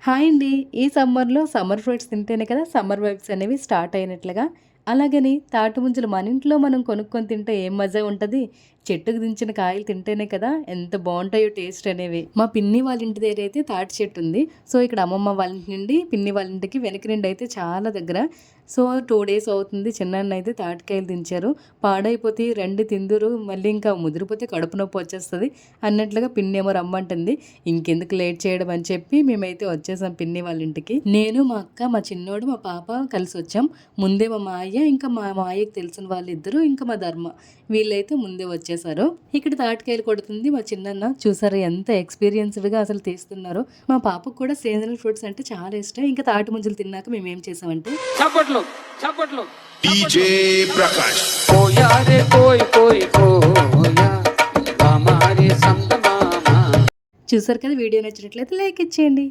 Hi అండి. ఈ సమ్మర్‌లో సమ్మర్ ఫ్రూట్స్ తింటేనే కదా సమ్మర్ వైబ్స్ అనేవి స్టార్ట్ అయినట్లుగా. అలాగని తాటి ముంజలు మన ఇంట్లో మనం కొనుక్కొని తింటే ఏం మజా ఉంటది. చెట్టుకు దించిన కాయలు తింటేనే కదా ఎంత బావుంటాయో టేస్ట్ అనేవి. మా పిన్ని వాళ్ళ ఇంటి దగ్గర అయితే తాటి చెట్టు ఉంది. సో, ఇక్కడ అమ్మమ్మ వాళ్ళ ఇంటి నుండి పిన్ని వాళ్ళ ఇంటికి వెనక నుండి అయితే చాలా దగ్గర. సో, 2 డేస్ అవుతుంది చిన్నాన్న అయితే తాటికాయలు దించారు. పాడైపోతే రండి తిందురు మళ్ళీ ఇంకా ముదిరిపోతే కడుపు నొప్పి వచ్చేస్తది అన్నట్లుగా పిన్నేమో రమ్మంటుంది. ఇంకెందుకు లేట్ చేయడం అని చెప్పి మేమైతే వచ్చేసాం పిన్ని వాళ్ళ ఇంటికి. నేను, మా అక్క, మా చిన్నోడు, మా పాప కలిసొచ్చాం. ముందే మా మావయ్య, ఇంకా మా మావయ్యకి తెలిసిన వాళ్ళిద్దరు, ఇంకా మా ధర్మ వీళ్ళైతే ముందే వచ్చేసారు. ఇక్కడ తాటికాయలు కొడుతుంది మా చిన్నన్న. చూసారా ఎంత ఎక్స్‌పీరియన్స్‌డ్‌గా అసలు తీస్తున్నారో. మా పాపకు కూడా సీజనల్ ఫ్రూట్స్ అంటే చాలా ఇష్టం. ఇంకా తాటి ముంజలు తిన్నాక మేమేం చేసామంటే చప్పట్లు చప్పట్లు डीजे प्रकाश కోయా రే కోయ్ కోయ్ కోయా హమారే సంత మామా. చూసారు కదా, వీడియో నచ్చినట్లయితే లైక్ ఇచ్చేయండి.